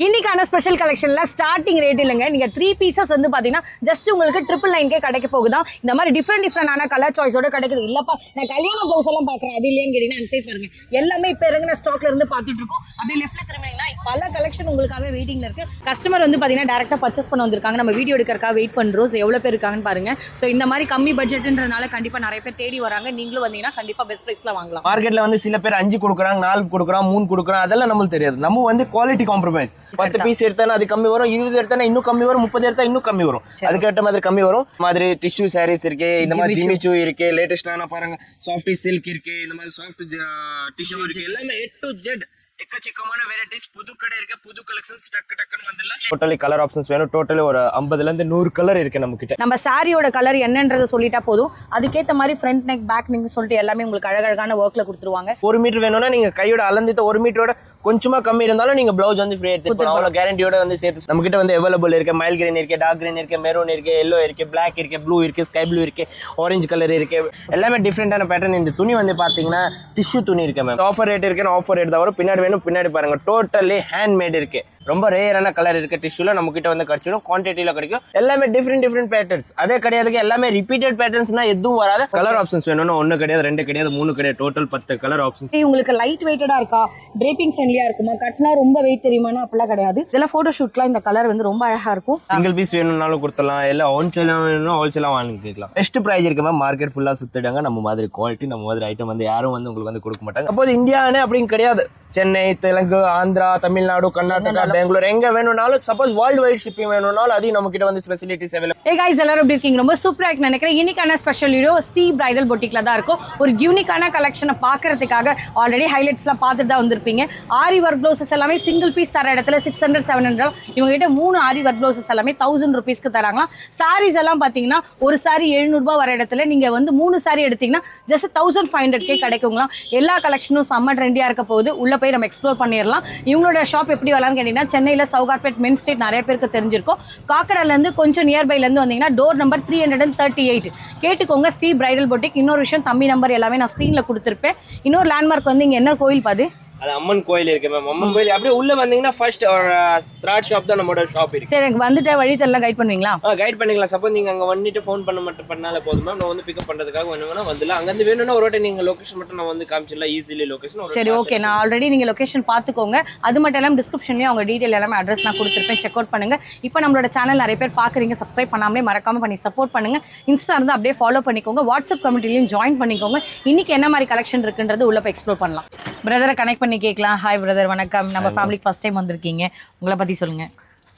இன்னைக்கான special கலெக்ஷன்ல starting rate இல்லைங்க. நீங்க 3 பீசஸ் வந்து பாத்தீங்கன்னா ஜஸ்ட் உங்களுக்கு 999 கிடைக்க போகுதான். இந்த மாதிரி டிஃப்ரெண்டான கலர் சாய்ஸோட கிடைக்குது. இல்லப்பா நான் கல்யாண ப்ளவுஸ் எல்லாம் பாக்குறேன் அது இல்லையான்னு கேட்டீங்கன்னா அன்சைஸ் பாருங்க. எல்லாமே இப்ப இறங்கின ஸ்டாக்ல இருந்து பாத்துட்டு இருக்கோம். அப்படியே லெஃப்ட்ல திரும்பினீங்கன்னா பல கலெக்ஷன் உங்களுக்காக வெயிட்டிங்ல இருக்கு. கஸ்டமர் வந்து பாத்தீங்கன்னா டைரக்டா பர்ச்சேஸ் பண்ண வந்திருக்காங்க. நம்ம வீடியோ எடுக்கிறதுக்காக வெயிட் பண்றோம். எவ்வளவு பேர் இருக்காங்கன்னு பாருங்க. சோ இந்த மாதிரி கம்மி பட்ஜெட்ன்றதுனால கண்டிப்பா நிறைய பேர் தேடி வராங்க. நீங்களும் வந்தீங்கன்னா கண்டிப்பா பெஸ்ட் பிரைஸ்ல வாங்கலாம். மார்க்கெட்ல வந்து சில பேர் 5 கொடுக்குறாங்க, 4 கொடுக்குறாங்க, 3 கொடுக்குறாங்க, அதெல்லாம் நம்மளுக்கு தெரியாது. நம்ம வந்து குவாலிட்டி காம்ப்ரமைஸ். 10 பீஸ் எடுத்தா அது கம்மி வரும், 20 எடுத்தா இன்னும் கம்மி வரும், 30 எடுத்தா இன்னும் கம்மி வரும். அதுக்கேற்ற மாதிரி கம்மி வரும். மாதிரி டிஷ்யூ சாரீஸ் இருக்கு, இந்த மாதிரி ஜிமிச்சூ இருக்கு, லேட்டஸ்டான பாருங்க சாஃப்டி சில்க் இருக்கு, இந்த மாதிரி சாஃப்ட் டிஷ்யூ இருக்கு, எல்லாமே A to Z எக்கச்சக்கமான வெரைட்டிஸ். புது கடை இருக்கு, புது கலெக்ஷன்ஸ் டக்குன்னு வந்துடலாம். டோட்டலி கலர் ஆப்ஷன்ஸ் வேணும். டோட்டலி ஒரு 50ல இருந்து 100 கலர் இருக்கு நம்ம கிட்ட. நம்ம சாரியோட கலர் என்னன்றதை சொல்லிட்டா போதும். அதுக்கேற்ற மாதிரி ஃப்ரண்ட் நெக் பேக் நீங்க சொல்லிட்டு எல்லாமே உங்களுக்கு அழகழகான ஒர்க்ல கொடுத்துருவாங்க. 1 மீட்டர் வேணும்னா நீங்க கையோட அளந்துட்டு 1 மீட்டரோட கொஞ்சமா கம்மி இருந்தாலும் நீங்க பிளவுஸ் வந்து ஃப்ரீ எடுத்துக்கலாம். அவ்வளவு கேரண்டியோட வந்து சேர்த்து நம்ம கிட்ட வந்து அவைலபிள் இருக்கு. மைல் கிரீன் இருக்கு, டார்க் கிரீன் இருக்கு, மெரூன் இருக்கு, எல்லோ இருக்கு, பிளாக் இருக்கு, ப்ளூ இருக்கு, ஸ்கை ப்ளூ இருக்கு, ஆரஞ்சு கலர் இருக்கு. எல்லாமே டிஃப்ரெண்டான பேட்டர்ன். இந்த துணி வந்து பாத்தீங்கன்னா டிஷ்யூ துணி இருக்கு மேம். ஆஃபர் ரேட் இருக்கு, ஆஃபர் ரேட் தான் வரும். பின்னாடி வேணும், பின்னாடி பாருங்க டோட்டலி ஹேண்ட்மேட் இருக்கு. ரொம்ப ரேரான கலர் இருக்கு. டிஷ்யூல நம்ம கிட்ட வந்து கிடைச்சிடும், குவான்டிட்டில கிடைக்கும். எல்லாமே டிஃப்ரெண்ட் பேட்டர்ன்ஸ். அதே கிடையாது எல்லாமே ரிப்பீட்டட் பேட்டர்ன்ஸ்னா எதுவும் வராது. கலர் ஆப்ஷன்ஸ் வேணும்னா 1 கிடையாது, 2 கிடையாது, 3 கிடையாது, டோட்டல் 10 கலர் ஆப்ஷன்ஸ். உங்களுக்கு லைட் வெயிட்டடா இருக்கா, டிரேப்பிங் ஃப்ரெண்ட்லியா இருக்குமா, கட்டினா ரொம்ப வெயிட் தெரியுமானா அப்படிலாம் கிடையாது. இதெல்லாம் போட்டோ ஷூட்லாம் இந்த கலர் வந்து ரொம்ப அழகா இருக்கும். சிங்கிள் பீஸ் வேணும்னாலும் கொடுத்துடலாம், எல்லாம் ஹோல்சேல் வேணும்னா ஹோல்சேலா வாங்கிக்கலாம். பெஸ்ட் பிரைஸ் இருக்கு மேம். மார்க்கெட் ஃபுல்லா சுத்திடுங்க. நம்ம மாதிரி குவாலிட்டி, நம்ம மாதிரி ஐட்டம் வந்து யாரும் வந்து உங்களுக்கு வந்து கொடுக்க மாட்டாங்க. அப்போ இந்தியானே அப்படின்னு கிடையாது. சென்னை, தெலுங்கு, ஆந்திரா, தமிழ்நாடு, கர்நாடகா, பெங்களூர் எங்க வேணும்னாலும், சப்போஸ் வேர்ல்டு வைட் ஷிப்பிங் வேணும்னாலும் அதையும் நம்ம கிட்ட வந்து ஃபெசிலிட்டிஸ் அவைலபிள். Hey guys, எல்லாரும் எப்படி இருக்கீங்க? ரொம்ப சூப்பரா இருக்கு நினைக்கிறேன். இன்னைக்கான ஸ்பெஷல் வீடியோ ஸ்ரீ பிரைடல் பொட்டிக்ல தான் இருக்கும். ஒரு யூனிக்கான கலெக்ஷனை பாக்குறதுக்காக ஆல்ரெடி ஹைலைட்ஸ்லாம் பார்த்துட்டு தான் வந்திருப்பீங்க. ஆரி ஒர்க் ப்ளவுசஸ் எல்லாமே சிங்கிள் பீஸ் தர இடத்துல 600 700. இவங்க கிட்ட 3 ஆரி ஒர்க் ப்ளவுசஸ் எல்லாமே 1000 rupeesக்கு தராங்களாம். சாரீஸ் எல்லாம் பாத்தீங்கன்னா ஒரு சாரி 700 ரூபாய் வர இடத்துல நீங்க வந்து 3 சாரி எடுத்தீங்கன்னா ஜஸ்ட் 1500 கிடைக்குங்களாம். எல்லா கலெக்ஷனும் செம்ம ட்ரெண்டியா இருக்க போகுது. உள்ள போய் நம்ம எக்ஸ்ப்ளோர் பண்ணிடலாம். இவங்களோட ஷாப் எப்படி வரலாம்னு கேட்டீங்கன்னா சென்னையில சவுகார்பேட் மெயின் ஸ்ட்ரீட் நிறைய பேருக்கு தெரிஞ்சிருக்கும். காக்கடால இருந்து கொஞ்சம் நியர்பைல இருந்து வந்தீங்கன்னா டோர் நம்பர் 338 கேட்டுக்கோங்க. Sri bridal boutique. இன்னொரு விஷயம், தம்பி நம்பர் எல்லாமே நான் ஸ்க்ரீன்ல கொடுத்துருப்பேன். இன்னொரு லேண்ட்மார்க் வந்து இங்க என்ன கோயில் பாது, அது அம்மன் கோயில் இருக்கு மேம். அம்மன் கோயில் அப்படியே உள்ள வந்தீங்கன்னா ஃபர்ஸ்ட் ஒரு த்ராட் ஷாப் தான் நம்மளோட ஷாப் இருக்கு. சரி, எனக்கு வந்துட்டு வழி தெரியல கைட் பண்ணுவீங்களா? கைட் பண்ணிக்கலாம். சப்போஸ் நீங்க அங்க வந்துட்டு ஃபோன் பண்ணாலே போதும் மேம். நான் வந்து பிக்கப் பண்றதுக்காக வேணும்னா வந்துடலாம். அங்க இருந்து வேணும்னா ஒரு வாட்டி நீங்க லொகேஷன் மட்டும் நான் வந்து காமிச்சிடலாம். Easily location. சரி, ஓகே. நான் ஆல்ரெடி நீங்க லொகேஷன் பாத்துக்கோங்க. அது மட்டும் இல்லாம டிஸ்கிரிப்ஷன்லயும் அவங்க டீடைல் எல்லாமே அட்ரஸ் நான் கொடுத்துருப்பேன். செக் அவுட் பண்ணுங்க. இப்போ நம்மளோட சேனல் நிறைய பேர் பாக்குறீங்க, சப்ஸ்கிரைப் பண்ணாமலே மறக்காம பண்ணி சப்போர்ட் பண்ணுங்க. இன்ஸ்டா இருந்தா அப்படியே ஃபாலோ பண்ணிக்கோங்க. வாட்ஸ்அப் கம்யூனிட்டிலையும் ஜாயின் பண்ணிக்கோங்க. இன்னைக்கு என்ன மாதிரி கலெக்ஷன் இருக்குன்றது உள்ள போய் எக்ஸ்ப்ளோர் பண்ணலாம். பிரதரை கனெக்ட் பண்ணி கேட்கலாம். ஹாய் பிரதர், வணக்கம். நம்ம ஃபேமிலிக்கு ஃபர்ஸ்ட் டைம் வந்திருக்கீங்க, உங்களை பத்தி சொல்லுங்க.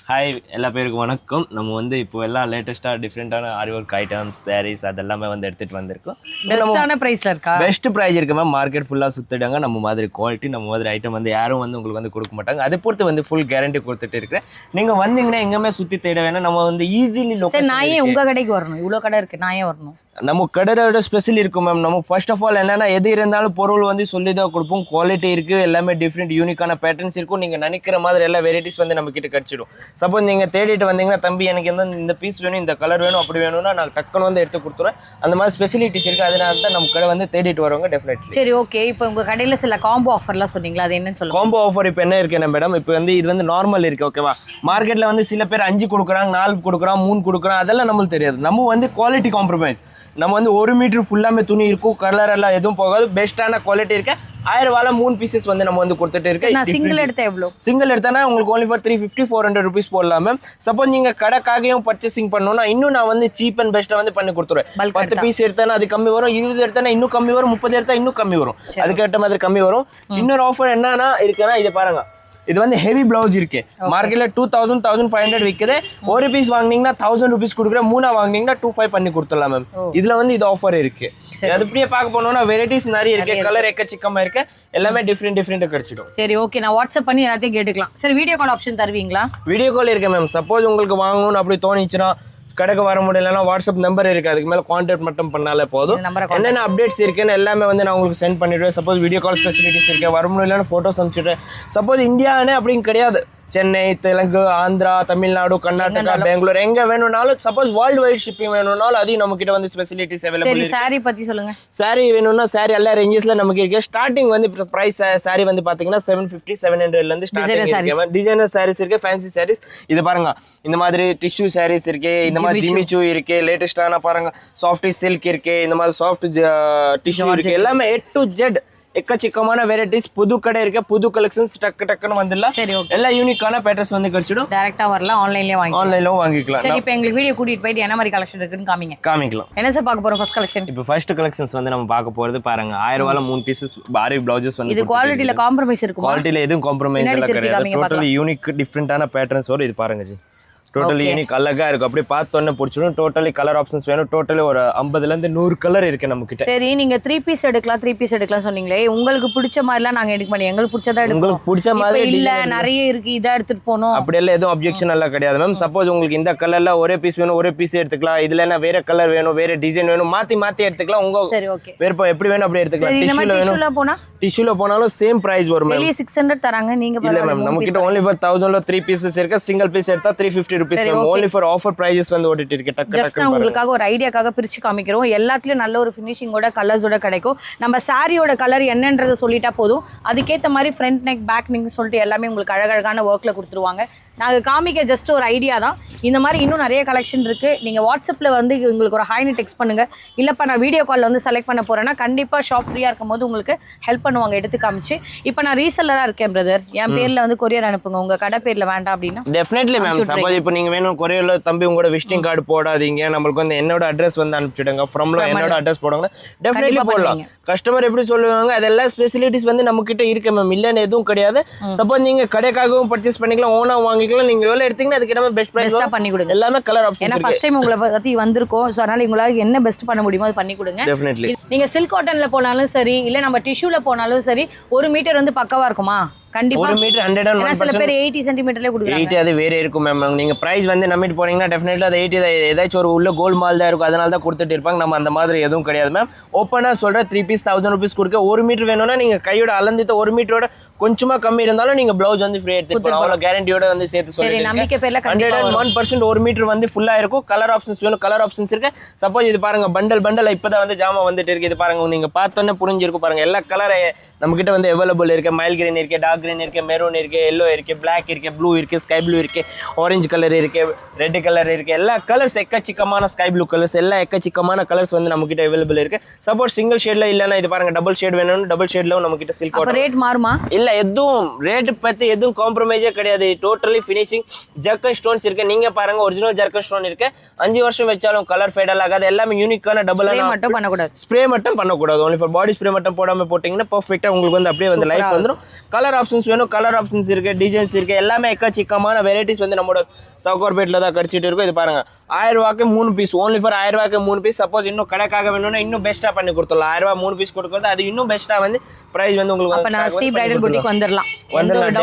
ஹாய், எல்லா பேருக்கும் வணக்கம். நம்ம வந்து இப்போ எல்லாம் லேட்டஸ்ட்டாக டிஃப்ரெண்டான ஆரி ஒர்க் ஐட்டம்ஸ், சாரீஸ் அதெல்லாமே வந்து எடுத்துகிட்டு வந்திருக்கோம். பெஸ்ட்டான ப்ரைஸில் இருக்கா? பெஸ்ட் ப்ரைஸ் இருக்கு மேம். மார்க்கெட் ஃபுல்லாக சுற்றிடுங்க. நம்ம மாதிரி குவாலிட்டி, நம்ம மாதிரி ஐட்டம் வந்து யாரும் வந்து உங்களுக்கு வந்து கொடுக்க மாட்டாங்க. அதை பொறுத்து வந்து ஃபுல் கேரண்டி கொடுத்துட்டு இருக்கிறேன். நீங்கள் வந்தீங்கன்னா எங்கேயுமே சுற்றி தேட வேணாம். நம்ம வந்து ஈஸிலி சரி, நான் ஏன் உங்கள் கடைக்கு வரணும்? இவ்வளோ கடை இருக்குது, நான் ஏன் வரணும்? நம்ம கடையோட ஸ்பெஷல் இருக்கும் மேம். நம்ம ஃபர்ஸ்ட் ஆஃப் ஆல் என்னன்னா, எது இருந்தாலும் பொருள் வந்து சொல்லி தான் கொடுப்போம். குவாலிட்டி இருக்குது, எல்லாமே டிஃப்ரெண்ட் யூனிக்கான பேட்டர்ன்ஸ் இருக்கும். நீங்கள் நினைக்கிற மாதிரி எல்லா வெரைட்டிஸ் வந்து நம்ம கிட்ட கிடச்சிடும். சப்போஸ் நீங்கள் தேடிட்டு வந்தீங்கன்னா, தம்பி எனக்கு இந்த பீஸ் வேணும், இந்த கலர் வேணும், அப்படி வேணும்னா நான் டக்குன்னு வந்து எடுத்து கொடுத்துருவேன். அந்த மாதிரி ஸ்பெசிலிட்டிஸ் இருக்குது. அதனால தான் நம்ம கடை வந்து தேடிட்டு வருவாங்க டெஃபினெட்லி. சரி, ஓகே. இப்போ உங்கள் கடையில் சில காம்போ ஆஃபர்லாம் சொன்னீங்களா, அது என்னன்னு சொல்லுங்கள். காம்போ ஆஃபர் இப்போ என்ன இருக்குன்னா மேடம், இப்போ வந்து இது வந்து நார்மல் இருக்குது, ஓகேவா? மார்க்கெட்டில் வந்து சில பேர் 5 கொடுக்குறாங்க, 4 கொடுக்குறாங்க, 3 கொடுக்குறாங்க, அதெல்லாம் நம்மளுக்கு தெரியாது. நம்ம வந்து குவாலிட்டி காம்ப்ரமைஸ். நம்ம வந்து 1 மீட்டர் ஃபுல்லாமே துணி இருக்கும், கலர் எல்லாம் எதுவும் போகாது, பெஸ்ட்டான குவாலிட்டி இருக்கு. 1000 ரூபாயில 3 பீசஸ் வந்து நம்ம வந்து கொடுத்துட்டு இருக்கேன். சிங்கிள் எடுத்தா எவ்வளோ? சிங்கிள் எடுத்தானா உங்களுக்கு only for 350 400 rupees போடலாம் மேம். சப்போஸ் நீங்க கடைக்காகவும் பர்ச்சேசிங் பண்ணணும்னா இன்னும் நான் வந்து சீப் அண்ட் பெஸ்ட்டா வந்து பண்ணி கொடுத்துருவேன். 10 பீஸ் எடுத்தானா அது கம்மி வரும், 20 எடுத்தானா இன்னும் கம்மி வரும், 30 எடுத்தா இன்னும் கம்மி வரும். அதுக்கேற்ற மாதிரி கம்மி வரும். இன்னொரு ஆஃபர் என்னன்னா இருக்குன்னா, இது பாருங்க, இது வந்து ஹெவி பிளவுஸ் இருக்கு. மார்க்கெட்ல 2000 1500 விற்குது. ஒரு பீஸ் வாங்கினீங்கன்னா 1000 rupees கொடுக்குறேன். 3 வாங்கினீங்கன்னா 25 பண்ணி கொடுத்துடலாம் மேம். இதுல வந்து இது ஆஃபர் இருக்கு. அது அப்படியே பார்க்க போனோம்னா வெரைட்டிஸ் நிறைய இருக்கு, கலர் எக்கச்சக்கமா இருக்கு, எல்லாமே டிஃப்ரெண்டா கிடைச்சிடும். சரி, ஓகே. நான் வாட்ஸ்அப் பண்ணி எல்லாத்தையும் கேட்டுக்கலாம். சரி, வீடியோ கால் ஆப்ஷன் தருவீங்களா? வீடியோ கால் இருக்கு மேம். சப்போஸ் உங்களுக்கு வாங்கணும்னு அப்படி தோணிச்சுன்னா, கடைக்கு வர முடியலன்னா வாட்ஸ்அப் நம்பர் இருக்கு, அதுக்கு மேல கான்டாக்ட் மட்டும் பண்ணாலே போதும். என்னென்ன அப்டேட்ஸ் இருக்குன்னு எல்லாமே வந்து நான் உங்களுக்கு சென்ட் பண்ணிடுவேன். சப்போஸ் வீடியோ கால் ஃபெசிலிட்டிஸ் இருக்கு, வர முடியலன்னா போட்டோஸ் அனுப்பிச்சிடுறேன். சப்போஸ் இந்தியானே அப்படின்னு கிடையாது, சென்னை, தெலுங்கு, ஆந்திரா, தமிழ்நாடு, கர்நாடகா, பெங்களூர் எங்க வேணும்னாலும் சப்போஸ் வேர்ல்டு வைட் ஷிப்பிங் வேணும்னாலும் அதையும் நம்ம கிட்ட வந்து ஃபெசிலிட்டிஸ் அவைலபிள் சரி இருக்கு. சாரி பத்தி சொல்லுங்க. சாரி வேணும்னா சாரி எல்லா ரேஞ்சஸ்ல நமக்கு இருக்கு. ஸ்டார்டிங் வந்து பிரைஸ் சாரி வந்து பாத்தீங்கன்னா 750 700 ல இருந்து ஸ்டார்டிங் இருக்கு. டிசைனர் சாரீஸ் இருக்கு, ஃபேன்சி சாரீஸ். இது பாருங்க இந்த மாதிரி டிஷ்யூ சாரீஸ் இருக்கு, இந்த மாதிரி ஜிமிச்சு இருக்கு, லேட்டஸ்டான பாருங்க சாஃப்ட் சில்க் இருக்கு, இந்த மாதிரி சாஃப்ட் டிஷ்யூ இருக்கு. எல்லாமே A to Z எக்கச்சக்கமான வெரைட்டிஸ், புது கடை இருக்கு, புது கலெக்ஷன்ஸ் டக்குன்னு வந்துடலாம். எல்லா யூனிக்கான பேட்டர்ன்ஸ் வந்து கிடைச்சிடும். டைரக்டா வரலாம், ஆன்லைன்லயே வாங்கிக்கலாம். சரி, இப்போ எங்களுக்கு வீடியோ கூட்டிட்டு போயிட்டு என்ன மாதிரி கலெக்ஷன் இருக்குன்னு காமிக்கலாம். என்ன சார் பார்க்க போறோம் ஃபர்ஸ்ட் கலெக்ஷன்? இப்போ ஃபர்ஸ்ட் கலெக்ஷன்ஸ் வந்து நம்ம பார்க்க போறது பாருங்க 1000 ரூபாயில 3 பீசஸ் ஆரி பிளவுசஸ் வந்து. இது குவாலிட்டில காம்ப்ரமைஸ் இருக்குமா? குவாலிட்டில எதுவும் காம்ப்ரமைஸ் இல்ல கிடையாது. டோட்டலி யூனிக் டிஃபரண்டான பேட்டர்ன்ஸ் வரும். இது பாருங்க ஜி, டோட்டலி யூனிக் அழகா இருக்கும். அப்படியே பார்த்தோன்னே பிடிச்சிடும். டோட்டலி கலர் ஆப்ஷன்ஸ் வேணும். டோட்டலி ஒரு 50 ல இருந்து 100 கலர் இருக்கு நம்ம கிட்ட. சரி, நீங்க 3 பீஸ் எடுக்கலாம் சொன்னீங்களே, உங்களுக்கு பிடிச்ச மாதிரிலாம் நாங்க எடுக்க மாட்டோம். எங்களுக்கு பிடிச்சதா எடுப்போம். உங்களுக்கு பிடிச்ச மாதிரி இல்ல நிறைய இருக்கு, இத எடுத்துட்டு போணும் அப்படி எல்லாம் எதுவும் அப்ஜெக்ஷன் எல்லாம் கிடையாது மேம். சப்போஸ் உங்களுக்கு இந்த கலர்ல ஒரே பீஸ் வேணும், ஒரே பீஸ் எடுத்துக்கலாம். இதுல என்ன வேற கலர் வேணும், வேற டிசைன் வேணும், மாத்தி எடுத்துக்கலாம். உங்க விருப்பம் எப்படி வேணும் அப்படி எடுத்துக்கலாம். டிஷ்யூல போனாலும் சேம் பிரைஸ் வரும். வெளிய 600 தராங்க, நீங்க இல்ல மேம் நம்ம கிட்ட only for 1000 ல 3 பீசஸ் இருக்கு. சிங்கிள் பீஸ் எடுத்தா 350 rupees ma'am. only for offer prices வந்து ஓடிட்டு இருக்கு. டக்கு உங்களுக்காக ஒரு ஐடியாக்காக பிரிச்சு காமிக்கிறோம். எல்லாத்துலயும் நல்ல ஒரு ஃபினிஷிங்கோட கலர்ஸோட கிடைக்கும். நம்ம சாரியோட கலர் என்னன்றதை சொல்லிட்டா போதும், அதுக்கேற்ற மாதிரி ஃப்ரண்ட் நெக் பேக் நெக் சொல்லிட்டு எல்லாமே உங்களுக்கு அழகழகான ஒர்க்ல கொடுத்துருவாங்க. நாங்கள் காமிக்க ஜஸ்ட் ஒரு ஐடியா தான். இந்த மாதிரி இன்னும் நிறைய கலெக்ஷன் இருக்குது. நீங்கள் வாட்ஸ்அப்பில் வந்து உங்களுக்கு ஒரு ஹாய்னு டெக்ஸ்ட் பண்ணுங்கள். இல்லைப்பா நான் வீடியோ காலில் வந்து செலக்ட் பண்ண போகிறேன்னா கண்டிப்பாக ஷாப் ஃப்ரீயாக இருக்கும் போது உங்களுக்கு ஹெல்ப் பண்ணுவாங்க எடுத்து காமிச்சு. இப்போ நான் ரீசெல்லராக இருக்கேன் பிரதர், என் பேரில் வந்து கொரியர் அனுப்புங்க. உங்கள் கடை பேரில் வேண்டாம் அப்படின்னா டெஃபினெட்லி மேம். சப்போஸ் இப்போ நீங்கள் வேணும் கொரியரில் தம்பி உங்களோட விசிட்டிங் கார்டு போடாதீங்க, நம்மளுக்கு வந்து என்னோட அட்ரஸ் வந்து அனுப்பிச்சுடுங்க, ஃப்ரம்ல என்னோட அட்ரஸ் போடுங்க, டெஃபினெட்லி போடலாம். கஸ்டமர் எப்படி சொல்லுவாங்க அதெல்லாம் ஃபெசிலிட்டிஸ் வந்து நம்ம கிட்ட இருக்கு மேம். இல்லைன்னு எதுவும் கிடையாது. சப்போஸ் நீங்கள் கடைக்காகவும் பர்ச்சேஸ் பண்ணிக்கலாம், ஓனா வாங்கிக்கலாம். நீங்க எவ்வளவு எடுத்தீங்கன்னா அதுக்கு நம்ம பெஸ்ட் பிரைஸா பண்ணி கொடுங்க. எல்லாமே கலர் ஆப்ஷன்ஸ் ஏன்னா ஃபர்ஸ்ட் டைம் உங்களை பத்தி வந்திருக்கோம். சோ அதனால உங்களால என்ன பெஸ்ட் பண்ண முடியுமோ அது பண்ணி கொடுங்க. டெஃபினெட்லி நீங்க சில்க் காட்டன்ல போனாலும் சரி, இல்ல நம்ம டிஷ்யூல போனாலும் சரி, 1 மீட்டர் வந்து பக்கவா இருக்குமா? கண்டிப்பா 1 மீட்டர் 101%. சில பேர் 80 சென்டிமீட்டர்ல கொடுக்குறாங்க. 80 அது வேற இருக்கும் மேம். நீங்க பிரைஸ் வந்து நம்பிட்டு போனீங்கன்னா டெஃபினெட்லி அது 80 ஏதாச்சும் ஒரு உள்ள கோல்ட் மால் தான் இருக்கும், அதனால தான் கொடுத்துட்டு இருப்பாங்க. நம்ம அந்த மாதிரி எதுவும் கிடையாது மேம். ஓப்பனா சொல்ற 3 பீஸ் 1000 rupees கொடுக்க. 1 மீட்டர் வேணும்னா நீங்க கையோட அளந்துட்டு 1 மீட்டரோட கொஞ்சமா கம்மி இருந்தாலும் நீங்க பிளவுஸ் வந்து ஃப்ரீ எடுத்துட்டு போலாம். அவ்வளவு கேரண்டியோட வந்து சேர்த்து சொல்லிருக்கேன். நம்பிக்கை பேர்ல 101% 1 மீட்டர் வந்து ஃபுல்லா இருக்கும். கலர் ஆப்ஷன்ஸ் வேணும், கலர் ஆப்ஷன்ஸ் இருக்கு. சப்போஸ் இது பாருங்க பண்டல் இப்பதான் வந்து ஜாமா வந்துட்டு இருக்கு. இது பாருங்க நீங்க பார்த்தோன்னே புரிஞ்சிருக்கும். பாருங்க எல்லா கலர் நம்ம கிட்ட வந்து அவைலபிள் இருக்கு. மைல் கிரீன் இருக்கு, டார்க் கிரீன் இருக்கு, மெரூன் இருக்கு, எல்லோ இருக்கு, பிளாக் இருக்கு, ப்ளூ இருக்கு, ஸ்கை ப்ளூ இருக்கு, ஆரஞ்சு கலர் இருக்கு, ரெட் கலர் இருக்கு. எல்லா கலர்ஸ் எக்கச்சக்கமான ஸ்கை ப்ளூ கலர்ஸ், எல்லா எக்கச்சக்கமான கலர்ஸ் வந்து நம்ம கிட்ட அவைலபிள் இருக்கு. சப்போஸ் சிங்கிள் ஷேட்ல இல்லனா இது பாருங்க டபுள் ஷேட் வேணும்னா டபுள் ஷேட்ல நம்ம கிட்ட சில்க் காட்டன். ரேட் மாறுமா? இல்ல எதுவும் ரேட் பத்தி எதுவும் காம்ப்ரமைஸே கிடையாது. டோட்டலி ஃபினிஷிங் ஜர்க்கன் ஸ்டோன்ஸ் இருக்கு. நீங்க பாருங்க ஒரிஜினல் ஜர்க்கன் ஸ்டோன் இருக்கு. 5 வருஷம் வச்சாலும் கலர் ஃபேட் ஆகாது. எல்லாமே யூனிக்கான டபுள் மட்டும் பண்ணக்கூடாது. ஸ்ப்ரே மட்டும் பண்ணக்கூடாது. only for பாடி ஸ்ப்ரே மட்டும் போடாம போட்டீங்கன்னா பெர்ஃபெக்ட்டா உங்களுக்கு வந்து அப்படியே வந்து லைஃப் வந்துரும். கலர் ஆப்ஷன்ஸ் வேணும், கலர் ஆப்ஷன்ஸ் இருக்கு, டிசைன்ஸ் இருக்கு. எல்லாமே எக்கச்சக்கமான வெரைட்டிஸ் வந்து நம்மளோட சவுகார்பேட்ல தான் கிடைச்சிட்டு இருக்கும். இது பாருங்க 1000 ரூபாய்க்கு 3 பீஸ். only for 1000 ரூபாய்க்கு 3 பீஸ். சப்போஸ் இன்னும் கடைக்காக வேணும்னா இன்னும் பெஸ்டா பண்ணி கொடுத்துடலாம். 1000 ரூபாய் 3 பீஸ் கொடுக்கறது அது இன்னும் பெஸ்டா வந்து பிரைஸ் வந்து உங்களுக்கு அப்ப நான் ஸ்ரீ பிரைடல் புட்டிக் வந்துறலாம்.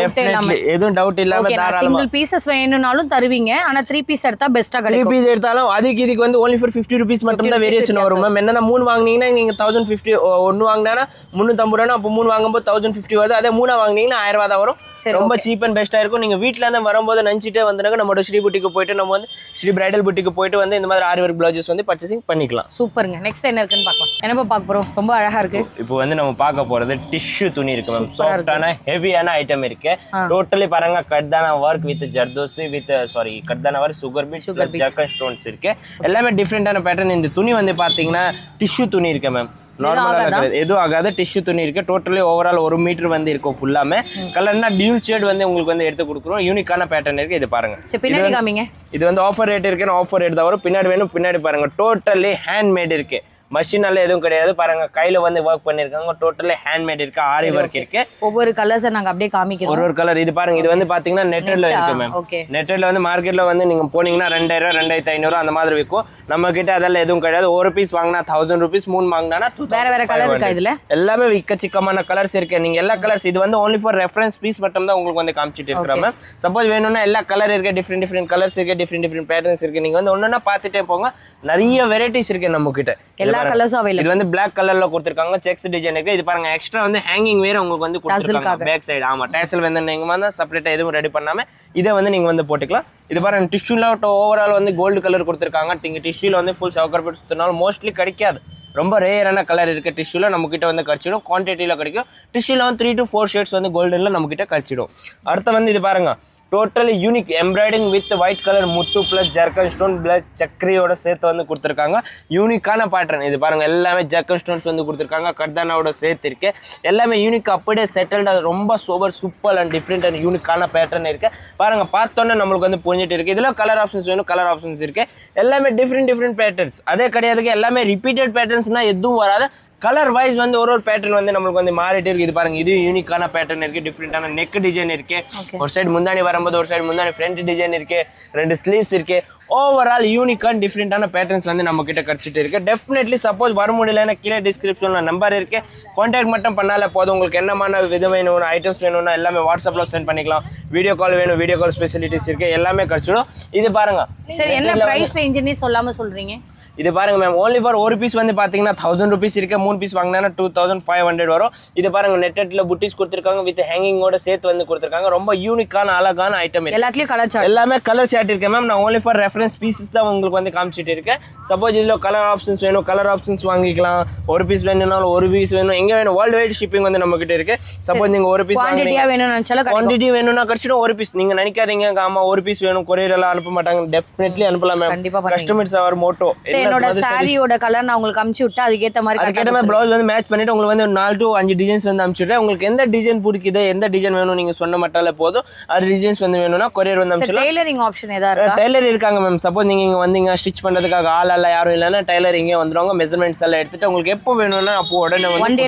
எதுவும் டவுட் இல்லாம தாராளமா சிங்கிள் பீசஸ் வேணும்னாலும் தருவீங்க. ஆனா 3 பீஸ் எடுத்தா பெஸ்டா கிடைக்கும். 3 பீஸ் எடுத்தாலும் இதுக்கு வந்து only for 50 rupees மட்டும் தான் வேரியேஷன் வரும் மேம். என்னன்னா 3 வாங்குனீங்கன்னா நீங்க 1050, ஒன்னு வாங்குனா 350 ரூபாய், அப்ப 3 வாங்கும்போது 1050 வருது. அதே 3 வாங்குனீங்கன்னா 1000 ரூபாய் தான் வரும். ரொம்ப சீப் அண்ட் பெஸ்டா இருக்கும். நீங்க வீட்ல இருந்து வரும்போது நினைச்சிட்டே வந்தாங்க நம்மளோட ஸ்ரீ புட்டிக்கு போயிட்டு நம்ம வந்து ஸ்ரீ பிரைடல் புட்டிக்கு போயிட்டு வந்து இந்த மாதிரி ஆரி ஒர்க் பிளவுசஸ் வந்து பர்ச்சேசிங் பண்ணிக்கலாம். சூப்பர்ங்க. நெக்ஸ்ட் என்ன இருக்குன்னு பார்க்கலாம். என்னப்பா பார்க்க போறோம்? ரொம்ப அழகா இருக்கு. இப்போ வந்து நம்ம பார்க்க போறது டிஷ்யூ துணி இருக்கு மேம். சாஃப்ட்டான ஹெவியான ஐட்டம் இருக்கு. டோட்டலி பாருங்க cutdana work with zardozi with cutdana work sugar bead zircon stones இருக்கு. எல்லாமே டிஃப்ரெண்டான பேட்டர்ன். இந்த துணி வந்து பாத்தீங்கன்னா டிஷ்யூ துணி இருக்கு மேம். நார்மலா எதுவும் ஆகாது. டிஷ்யூ துணி இருக்கு. டோட்டலி ஓவரால் 1 மீட்டர் வந்து இருக்கும். ஃபுல்லாமே கலர்னா டியூல் ஷேட் வந்து உங்களுக்கு வந்து எடுத்து கொடுக்குறோம். யூனிக்கான பேட்டர்ன் இருக்கு. இது பாருங்க. இது வந்து ஆஃபர் ரேட் இருக்கு. ஆஃபர் ரேட் தான் வரும். பின்னாடி வேணும் பின்னாடி பாருங்க. டோட்டலி ஹேண்ட் மேட் இருக்கு. மஷினால எதுவும் கிடையாது. பாருங்க கையில வந்து ஒர்க் பண்ணிருக்காங்க. டோட்டலி ஹேண்ட்மேட் இருக்கு. ஆரி ஒர்க் இருக்கு. ஒவ்வொரு கலர்ஸ் நாங்க அப்படியே காமிக்கிறோம். ஒரு கலர் இது பாருங்க. இது வந்து பாத்தீங்கன்னா நெட்டட்ல இருக்கு மேம். நெட்டட்ல வந்து மார்க்கெட்ல வந்து நீங்க போனீங்கன்னா 2000 2500 அந்த மாதிரி விற்கும். நம்ம கிட்ட அதெல்லாம் எதுவும் கிடையாது. ஒரு பீஸ் வாங்கினா 1000 rupees, 3 வாங்கினா வேற வேற கலர் இருக்கா இதுல? எல்லாமே விக்கச்சிக்கமான கலர்ஸ் இருக்கு. நீங்க எல்லா கலர்ஸ் இது வந்து only for reference பீஸ் மட்டும் தான் உங்களுக்கு வந்து காமிச்சிட்டு இருக்கிறோம். சப்போஸ் வேணும்னா எல்லா கலர் இருக்கு, டிஃப்ரெண்ட் கலர்ஸ் இருக்கு, டிஃப்ரெண்ட் பேட்டர்ன்ஸ் இருக்கு. நீங்க வந்து ஒன்னொன்னா பார்த்துட்டே போங்க. நிறைய வெரைட்டிஸ் இருக்கு நம்ம கிட்ட. எல்லா கலர்ஸும் அவைலபிள். இது வந்து Black கலர்ல கொடுத்திருக்காங்க, செக்ஸ் டிசைன் இருக்கு. இது பாருங்க எக்ஸ்ட்ரா வந்து ஹேங்கிங் வேற உங்களுக்கு வந்து கொடுத்திருக்காங்க பேக் சைடு. ஆமா டேசல் வந்து நீங்க வந்து செப்பரேட்டா எதுவும் ரெடி பண்ணாம இதை வந்து நீங்க வந்து போட்டுக்கலாம். இது பாருங்க டிஷ்யூல ஓவரால் வந்து கோல்டு கலர் கொடுத்திருக்காங்க. நீங்க டிஷ்யூல வந்து ஃபுல் சவுக்கர் பீட் சுத்தினாலும் மோஸ்ட்லி கிடைக்காது. ரொம்ப ரேரான கலர் இருக்கு. டிஷ்யூல நம்ம கிட்ட வந்து கிடைச்சிடும், குவான்டிட்டியில கிடைக்கும். டிஷ்யூல வந்து 3 to 4 ஷேட்ஸ் வந்து கோல்டன்ல நம்ம கிட்ட கிடைச்சிடும். அடுத்து வந்து இது பாருங்க totally unique embroidering with white colour முத்து பிளஸ் ஜர்கன் ஸ்டோன் பிளஸ் சக்கரியோட சேர்த்து வந்து கொடுத்துருக்காங்க. யூனிக்கான பேட்டர்ன் இது பாருங்க எல்லாமே ஜர்கன் ஸ்டோன்ஸ் வந்து கொடுத்துருக்காங்க. கர்தானாவோட சேர்த்து இருக்கு. எல்லாமே யூனிக் அப்படியே செட்டில்டு, ரொம்ப சூப்பர் அண்ட் டிஃப்ரெண்ட் அண்ட் யூனிக்கான பேட்டர்ன் இருக்கு. பாருங்க பார்த்தோன்னே நம்மளுக்கு வந்து புரிஞ்சிட்டு இருக்கு. இதுல கலர் ஆப்ஷன்ஸ் வேணும், கலர் ஆப்ஷன்ஸ் இருக்கு. எல்லாமே டிஃப்ரெண்ட் பேட்டர்ன்ஸ். அதே கிடையாதுக்கு எல்லாமே ரிப்பீட்டட் பேட்டர்ன்ஸ்னா எதுவும் வராது. கலர் வைஸ் வந்து ஒரு பேட்டர்ன் வந்து நம்மளுக்கு வந்து மாறிட்டு இருக்கு. இது பாருங்க இது யூனிக்கான பேட்டர்ன் இருக்கு, டிஃப்ரெண்டான நெக் டிசைன் இருக்கு. ஒரு சைடு முந்தானி வரும்போது ஒரு சைடு முந்தானி ஃப்ரண்ட் டிசைன் இருக்கு, 2 ஸ்லீவ்ஸ் இருக்கு. ஓவரால் யூனிக்கான டிஃப்ரெண்டான பேட்டர்ன்ஸ் வந்து நம்ம கிட்ட கிடைச்சிட்டு இருக்கு. டெஃபினெட்லி சப்போஸ் வர முடியலன்னா கீழே டிஸ்கிரிப்ஷன்ல நம்பர் இருக்கு, கான்டாக்ட் மட்டும் பண்ணாலே போதும். உங்களுக்கு என்னமான விதம் வேணும், ஐட்டம்ஸ் வேணும்னா எல்லாமே வாட்ஸ்அப்ல சென்ட் பண்ணிக்கலாம். வீடியோ கால் வேணும், வீடியோ கால் ஸ்பெசிலிட்டிஸ் இருக்கு, எல்லாமே கிடைச்சிடும். இது பாருங்க சரி என்ன பிரைஸ் ரேஞ்சுன்னு சொல்லாம சொல்றீங்க? இது பாருங்க மேம் only for ஒரு பீஸ் வந்து பாத்தீங்கன்னா 1000 rupees இருக்கு. 3 பீஸ் வாங்கினா 2500 வரும். இது பாருங்க நெட்டட்ல புட்டிஸ் கொடுத்திருக்காங்க வித் ஹேங்கிங்கோட சேர்த்து வந்து கொடுத்திருக்காங்க. ரொம்ப யூனிக்கான அழகான ஐட்டம் இருக்கு. எல்லாத்துலயும் கலர் சார்ட், எல்லாமே கலர் சார்ட் இருக்கு மேம். நான் only for reference பீசஸ் தான் உங்களுக்கு வந்து காமிச்சிட்டு இருக்கேன். சப்போஸ் இதுல கலர் ஆப்ஷன்ஸ் வேணும், கலர் ஆப்ஷன்ஸ் வாங்கிக்கலாம். ஒரு பீஸ் வேணும்னாலும் ஒரு பீஸ் வேணும், எங்க வேணும் வேர்ல்ட் வைட் ஷிப்பிங் வந்து நம்ம கிட்ட இருக்கு. சப்போஸ் நீங்க ஒரு பீஸ் குவாண்டிட்டியா வேணும்னு நினைச்சாலும் குவாண்டிட்டி வேணும்னா கிடைச்சிடும். ஒரு பீஸ் நீங்க நினைக்காதீங்க ஆமா ஒரு பீஸ் வேணும் கொரியர் எல்லாம் அனுப்ப மாட்டாங்க. டெஃபினெட்லி அனுப்பலாம் மேம். கஸ்டமர்ஸ் அவர் மோட்டோ என்னோட சாரியோட கலர் நான் உங்களுக்கு அனுப்பிச்சு விட்டா அதுக்கேத்த மாதிரி ப்ளவுஸ் வந்து மேட்ச் பண்ணிட்டு உங்களுக்கு வந்து 4 to 5 டிசைன்ஸ் வந்து அனுப்பிச்சுடுறேன். உங்களுக்கு எந்த டிசைன் பிடிக்குது, எந்த டிசைன் வேணும் நீங்க சொன்ன மட்டால போதும். அது டிசைன்ஸ் வந்து வேணும்னா கொரியர் வந்து அனுப்பிச்சுடலாம். டெய்லரிங் ஆப்ஷன் ஏதா இருக்கா? டெய்லர் இருக்காங்க மேம். சப்போஸ் நீங்க இங்க வந்தீங்க ஸ்டிச் பண்றதுக்காக ஆள் எல்லாம் யாரும் இல்லைன்னா டெய்லர் இங்கே வந்துருவாங்க. மெஷர்மெண்ட்ஸ் எல்லாம் எடுத்துட்டு உங்களுக்கு எப்போ வேணும்னா அப்போ உடனே வந்து ஒன்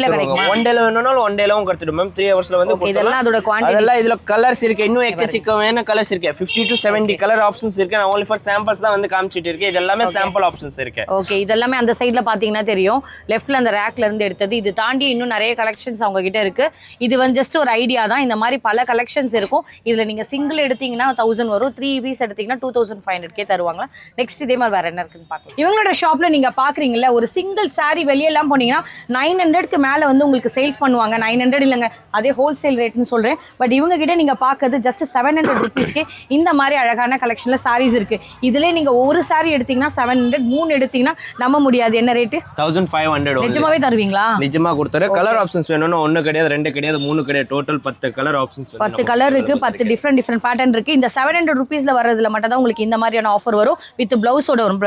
டேல வேணும்னாலும் ஒன் டேலவும் கொடுத்துடும் மேம். 3 hours வந்து இதெல்லாம் அதோட குவாண்டிட்டி. அதெல்லாம் இதுல கலர்ஸ் இருக்கு, இன்னும் எக்கச்சக்கமான கலர்ஸ் இருக்கு. 50 to 70 கலர் ஆப்ஷன்ஸ் இருக்கு. நான் only for samples தான் வந்து காமிச்சிட்டு இருக்கேன். இது எல்லாமே சாம்பிள் ஆப்ஷன்ஸ் இருக்கு. ஓகே இதெல்லாமே அந்த சைடுல பாத்தீங்கன்னா தெரியும், லெஃப்ட்ல அந்த ரேக்ல இருந்து எடுத்தது. இது தாண்டி இன்னும் நிறைய கலெக்ஷன்ஸ் அவங்க கிட்ட இருக்கு. இது வந்து ஜஸ்ட் ஒரு ஐடியா தான். இந்த மாதிரி பல கலெக்ஷன்ஸ் இருக்கும். இதுல நீங்க சிங்கிள் எடுத்தீங்கன்னா 1000 வரும், 3 பீஸ் எடுத்தீங்கன்னா 2500 தருவாங்க. நெக்ஸ்ட் இதே மாதிரி வேற என்ன இருக்குன்னு பார்க்கலாம். இவங்களோட ஷாப்ல நீங்க பாக்குறீங்கல்ல, ஒரு சிங்கிள் சாரி வெளியெல்லாம் போனீங்கன்னா 900க்கு மேல வந்து உங்களுக்கு சேல்ஸ் பண்ணுவாங்க. 900 இல்லைங்க, அதே ஹோல்சேல் ரேட்னு சொல்றேன். பட் இவங்க கிட்ட நீங்க பாக்குறது ஜஸ்ட் 700 rupeesக்கே இந்த மாதிரி அழகான கலெக்ஷன்ல சாரீஸ் இருக்கு. இதுல நீங்க ஒரு சாரி எடுத்தீங்கன்னா 700, 3 எடுத்தீங்கன்னா நம்ப முடியாது என்ன ரேட் 1500. நிஜமாவே தருவீங்களா? நிஜமா கொடுத்தாரு. கலர் ஆப்ஷன்ஸ் வேணும்னா 1 கிடையாது 2 கிடையாது 3 கிடையாது, டோட்டல் 10 கலர் ஆப்ஷன்ஸ் 10 கலர் இருக்கு, 10 டிஃப்ரெண்ட் பேட்டர்ன் இருக்கு. இந்த 700 rupeesல வர்றதுல மட்டும் தான் உங்களுக்கு இந்த மாதிரியான ஆஃபர் வரும் வித் பிளவுஸோட வரும்.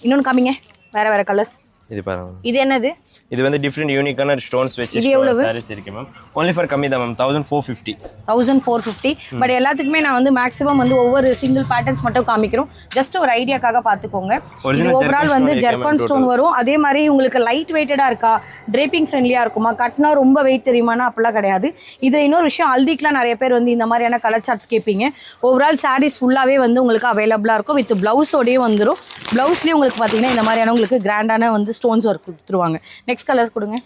இன்னொன்னு காமிங்க வேற கலர்ஸ். இது பாருங்க, இது என்னது? இது வந்து டிஃபரெண்ட் யூனிக்கான ஸ்டோன்ஸ் வெச்சு சாரீஸ் இருக்கு மேம். only for கம்மி தான் மேம் 1450. 1450. பட் எல்லாத்துக்குமே நான் வந்து மேக்ஸிமம் வந்து ஒவ்வொரு சிங்கிள் பேட்டர்ன்ஸ் மட்டும் காமிக்கிறோம். ஜஸ்ட் ஒரு ஐடியாக்காக பாத்துக்கோங்க. இது ஓவரால் வந்து ஜெர்கன் ஸ்டோன் வரும். அதே மாதிரி உங்களுக்கு லைட் வெயிட்டடா இருக்கா, டிரேப்பிங் ஃப்ரெண்ட்லியா இருக்குமா, கட்னா ரொம்ப வெயிட் தெரியுமானா அப்படிலாம் கிடையாது. இது இன்னொரு விஷயம், ஹல்திக்குலாம் நிறைய பேர் வந்து இந்த மாதிரியான கலர் சார்ட்ஸ் கேட்பீங்க. ஓவரால் சாரீஸ் ஃபுல்லாவே வந்து உங்களுக்கு அவைலபிளா இருக்கும். வித் பிளவுஸோடயே வந்துடும். பிளவுஸ்லயே உங்களுக்கு பாத்தீங்கன்னா இந்த மாதிரியான உங்களுக்கு கிராண்டான வந்து ஸ்டோன்ஸ் ஒர்க் கொடுத்துருவாங்க. நெக்ஸ்ட் கலர்ஸ் கொடுங்க.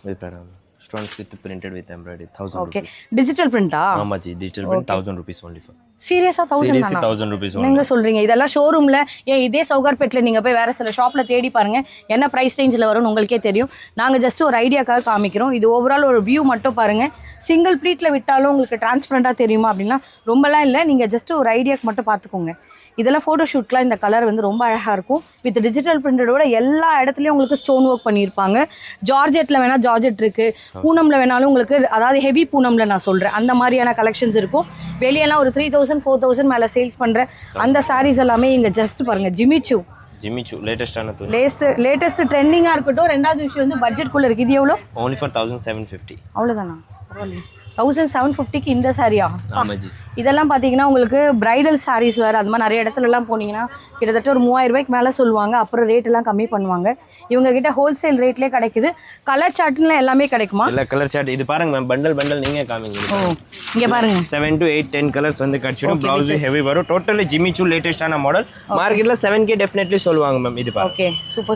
Stones with printed with embroidery 1000. Okay digital பிரிண்டா? ஆமா ji digital print 1000 rupees only for. சீரியஸா 1000 rupees நீங்க சொல்றீங்க? இதெல்லாம் ஷோரூம்ல ஏன் இதே சவுகார்பேட்ல நீங்க போய் வேற சில ஷாப்ல தேடி பாருங்க என்ன பிரைஸ் ரேஞ்சில் வரும்னு உங்களுக்கே தெரியும். நாங்க ஜஸ்ட் ஒரு ஐடியாக்காக காமிக்கிறோம். இது ஓவரால் ஒரு வியூ மட்டும் பாருங்க. சிங்கிள் ப்ளீட்ல விட்டாலும் உங்களுக்கு டிரான்ஸ்பரண்டா தெரியுமா அப்படின்னா ரொம்பலாம் இல்லை. நீங்க ஜஸ்ட் ஒரு ஐடியாக்கு மட்டும் பார்த்துக்கோங்க. இதெல்லாம் ஃபோட்டோ ஷூட்லாம் இந்த கலர் வந்து ரொம்ப அழகாக இருக்கும். வித் டிஜிட்டல் பிரிண்டடோட எல்லா இடத்துலையும் உங்களுக்கு ஸ்டோன் ஒர்க் பண்ணியிருப்பாங்க. ஜார்ஜெட்டில் வேணால் ஜார்ஜெட் இருக்குது, பூனமில் வேணாலும் உங்களுக்கு, அதாவது ஹெவி பூனமில் நான் சொல்கிறேன், அந்த மாதிரியான கலெக்ஷன்ஸ் இருக்கும். வெளியெல்லாம் ஒரு 3000 4000 மேலே சேல்ஸ் பண்ணுற அந்த சாரீஸ் எல்லாமே இங்கே ஜஸ்ட் பாருங்கள். ஜிமிச்சு லேட்டஸ்ட் ட்ரெண்டிங்காக இருக்கட்டும். ரெண்டாவது விஷயம் வந்து பட்ஜெட்குள்ளே இருக்குது. இது எவ்வளோ? only for 1750. அவ்வளோதானா? பரவாயில்ல. 1750க்கு இந்த சாரியா? ஆமா ஜி. இதெல்லாம் பார்த்தீங்கன்னா உங்களுக்கு பிரைடல் சாரீஸ் வேறு அந்த மாதிரி நிறைய இடத்துலலாம் போனீங்கன்னா கிட்டத்தட்ட ஒரு 3000 ரூபாய்க்கு மேலே சொல்லுவாங்க. அப்புறம் ரேட்டெல்லாம் கம்மி பண்ணுவாங்க. இவங்க கிட்ட ஹோல்சேல் ரேட்லேயே கிடைக்குது. கலர் சார்ட்ல எல்லாமே கிடைக்குமா? இல்லை கலர் சார்ட் இது பாருங்க மேம், பண்டல் நீங்கள் காமிங்க. ஓ இங்கே பாருங்க 7 to 8 10 கலர்ஸ் வந்து கிடச்சிடும். ப்ளவுஸ் ஹெவி வரும். டோட்டலி ஜிமிச்சூ லேட்டஸ்டான மாடல். மார்க்கெட்டில் 7K டெஃபினெட்லி சொல்லுவாங்க மேம். இது பாருங்க. ஓகே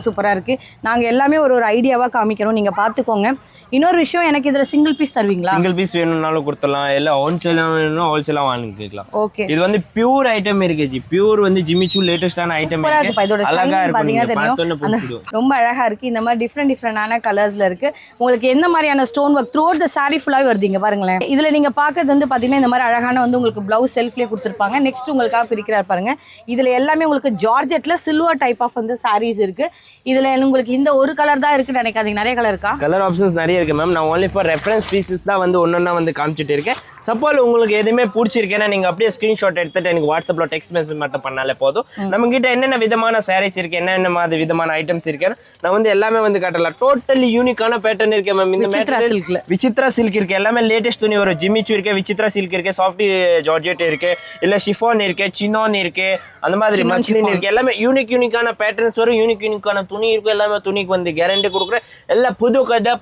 சூப்பராக இருக்குது. நாங்கள் எல்லாமே ஒரு ஐடியாவாக காமிக்கிறோம், நீங்கள் பார்த்துக்கோங்க. இன்னொரு விஷயம், எனக்கு இதில் சிங்கிள் பீஸ் தருவீங்களா? சிங்கிள் பீஸ் வேணும்னாலும் கொடுத்துடலாம், எல்லாம் ஹோல்சேலாக வேணும்னா ஹோல்சேலாக வாங்கிக்கலாம். ஓகே இது வந்து பியூர் ஐட்டம் இருக்கு ஜி. பியூர் வந்து ஜிமிச்சூ லேட்டஸ்டான ஐட்டம் இருக்கு. அழகா இருக்கு, ரொம்ப அழகா இருக்கு. இந்த மாதிரி டிஃப்ரெண்டான கலர்ஸ்ல இருக்கு. உங்களுக்கு எந்த மாதிரியான stone work through out the saree ஃபுல்லாவே வருதுங்க பாருங்களேன். இதுல நீங்க பாக்குறது வந்து பாத்தீங்கன்னா இந்த மாதிரி அழகான வந்து உங்களுக்கு பிளவுஸ் செல்ஃப்லயே கொடுத்துருப்பாங்க. நெக்ஸ்ட் உங்களுக்காக பிரிக்கிறார் பாருங்க. இதுல எல்லாமே உங்களுக்கு ஜார்ஜெட்ல சில்வர் டைப் ஆஃப் வந்து sarees இருக்கு. இதுல உங்களுக்கு இந்த ஒரு கலர் தான் இருக்குன்னு நினைக்காதீங்க, நிறைய கலர் இருக்கா? கலர் ஆப்ஷன்ஸ் நிறைய இருக்கு மேம். நான் ஒன்லி ஃபார் ரெஃபரன்ஸ் பீசஸ் தான் வந்து ஒன்னொன்னா வந்து காமிச்சிட்டு இருக்கேன். சப்போஸ் உங்களுக்கு எதுவுமே பிடிச்சிருக்கேன்னா நீங்க அப்படியே ஸ்கிரீன்ஷாட் எடுத்துட்டு எனக்கு வாட்ஸ்அப்ல டெக்ஸ்ட் மெசேஜ் மட்டும் பண்ணாலே போதும். நம்ம கிட்ட என்னென்ன விதமான சாரீஸ் இருக்கு, என்னென்ன மாதிரி விதமான ஐட்டம்ஸ் இருக்கு, நான் வந்து எல்லாமே வந்து காட்டலாம். டோட்டலி யூனிக்கான பேட்டர்ன் இருக்கு மேம். இந்த விசித்ரா சில்க் இருக்கு, எல்லாமே லேட்டஸ்ட் துணி வரும். ஜிமிச்சூ இருக்கு, விசித்ரா சில்க் இருக்கு, சாஃப்ட் ஜார்ஜெட் இருக்கு, இல்ல ஷிஃபான் இருக்கு, சினான் இருக்கு, அந்த மாதிரி மஸ்லின் இருக்கு. எல்லாமே யூனிக்கான பேட்டர்ன்ஸ் வரும், யூனிக்கான துணி இருக்கும். எல்லாமே துணிக்கு வந்து கேரண்டி கொடுக்குறேன். எல்லாம்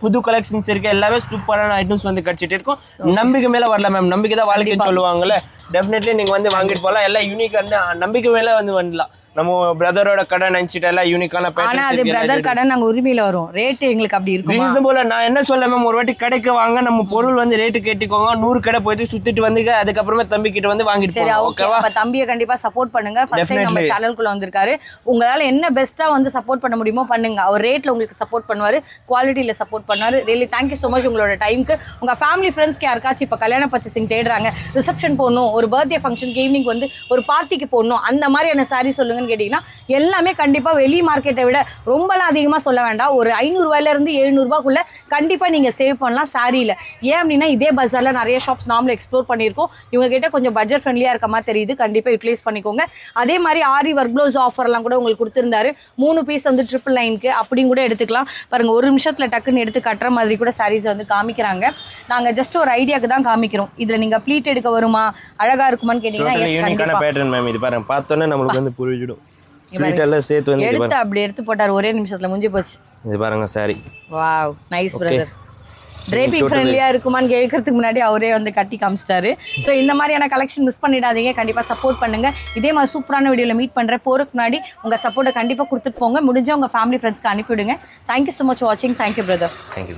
புது கலெக்ஷன்ஸ் இருக்கு. எல்லாமே சூப்பரான ஐட்டம்ஸ் வந்து கிடைச்சிட்டு இருக்கும். நம்பிக்கை மேல வரல மேம், நம்பிக்கை தான் வாழ்க்கைன்னு சொல்லுவாங்கல்ல. டெஃபினெட்லி நீங்க வந்து வாங்கிட்டு போகலாம். எல்லாம் யூனிக்கா நம்பிக்கை மேல வந்து வரலாம். நம்ம பிரதரோட கடை நினைச்சிட்டு எல்லாம் யூனிக்கான ஆனா அது பிரதர் கடை நாங்க உரிமையில வரும். ரேட் எங்களுக்கு அப்படி இருக்கும். ரீசனபிள். நான் என்ன சொல்ல மேம், ஒரு வாட்டி கடைக்கு வாங்க, நம்ம பொருள் வந்து ரேட்டு கேட்டுக்கோங்க. 100 கடை போயிட்டு சுத்திட்டு வந்து அதுக்கப்புறமா தம்பி கிட்ட வந்து வாங்கிட்டு போங்க. ஓகேவா? தம்பியை கண்டிப்பா சப்போர்ட் பண்ணுங்க. ஃபர்ஸ்ட் டைம் நம்ம சேனலுக்குள்ள வந்திருக்காரு. உங்களால என்ன பெஸ்ட்டா வந்து சப்போர்ட் பண்ண முடியுமோ பண்ணுங்க. அவர் ரேட்ல உங்களுக்கு சப்போர்ட் பண்ணுவாரு, குவாலிட்டியில சப்போர்ட் பண்ணுவாரு. ரியலி தேங்க்யூ ஸோ மச் உங்களோட டைமுக்கு. உங்க ஃபேமிலி ஃப்ரெண்ட்ஸ்க்கு யாருக்காச்சும் இப்போ கல்யாண பர்ச்சேசிங் தேடுறாங்க, ரிசப்ஷன் போடணும், ஒரு பர்த்டே ஃபங்க்ஷனுக்கு ஈவினிங் வந்து ஒரு பார்ட்டிக்கு போடணும், அந்த மாதிரியான சாரீ சொல்லுங்கன்னு கேட்டீங்கன்னா எல்லாமே கண்டிப்பா வெளி மார்க்கெட்டை விட ரொம்பலாம் அதிகமா சொல்ல வேண்டாம். ஒரு 500 ரூபாயில இருந்து 700 ரூபாய்க்குள்ள கண்டிப்பா நீங்க சேவ் பண்ணலாம் சாரியில. ஏன் அப்படின்னா இதே பஜார்ல நிறைய ஷாப்ஸ் நாமளும் எக்ஸ்ப்ளோர் பண்ணியிருக்கோம். இவங்க கிட்ட கொஞ்சம் பட்ஜெட் ஃப்ரெண்ட்லியா இருக்க மாதிரி தெரியுது. கண்டிப்பா யூட்டிலைஸ் பண்ணிக்கோங்க. அதே மாதிரி ஆரி ஒர்க் ப்ளவுஸ் ஆஃபர்லாம் கூட உங்களுக்கு கொடுத்துருந்தாரு. 3 பீஸ் வந்து 999க்கு அப்படியும் கூட எடுத்துக்கலாம். பாருங்க, ஒரு நிமிஷத்துல டக்குன்னு எடுத்து கட்டுற மாதிரி கூட சாரீஸ் வந்து காமிக்கிறாங்க. நாங்க ஜஸ்ட் ஒரு ஐடியாக்கு தான் காமிக்கிறோம். இதுல நீங்க ப்ளீட் எடுக்க வருமா, அழகா இருக்குமான்னு கேட்டீங்கன்னா பேட்டர்ன் மேம். இது பாருங்க, பார்த்தோன்னே நம்மளுக்கு வந்து புரிஞ்சிடும். எடுத்து அப்படி எடுத்து போட்டார், ஒரே நிமிஷத்துல முடிஞ்சு போச்சு. இது பாருங்க sari. Wow, nice brother. Draping ஃப்ரெண்ட்லியா இருக்குமான்னு கேட்கறதுக்கு முன்னாடி அவரே வந்து கட்டி காமிச்சிட்டாரு. ஸோ இந்த மாதிரியான கலெக்ஷன் மிஸ் பண்ணிடாதீங்க, கண்டிப்பா சப்போர்ட் பண்ணுங்க. இதே மாதிரி சூப்பரான வீடியோல மீட் பண்றேன். போறதுக்கு முன்னாடி உங்க சப்போர்ட்டை கண்டிப்பா கொடுத்துட்டு போங்க. முடிஞ்ச உங்க ஃபேமிலி ஃப்ரெண்ட்ஸ்க்கு அனுப்பிவிடுங்க. தேங்க்யூ ஸோ மச் வாட்சிங். Thank you brother. தேங்க்யூ.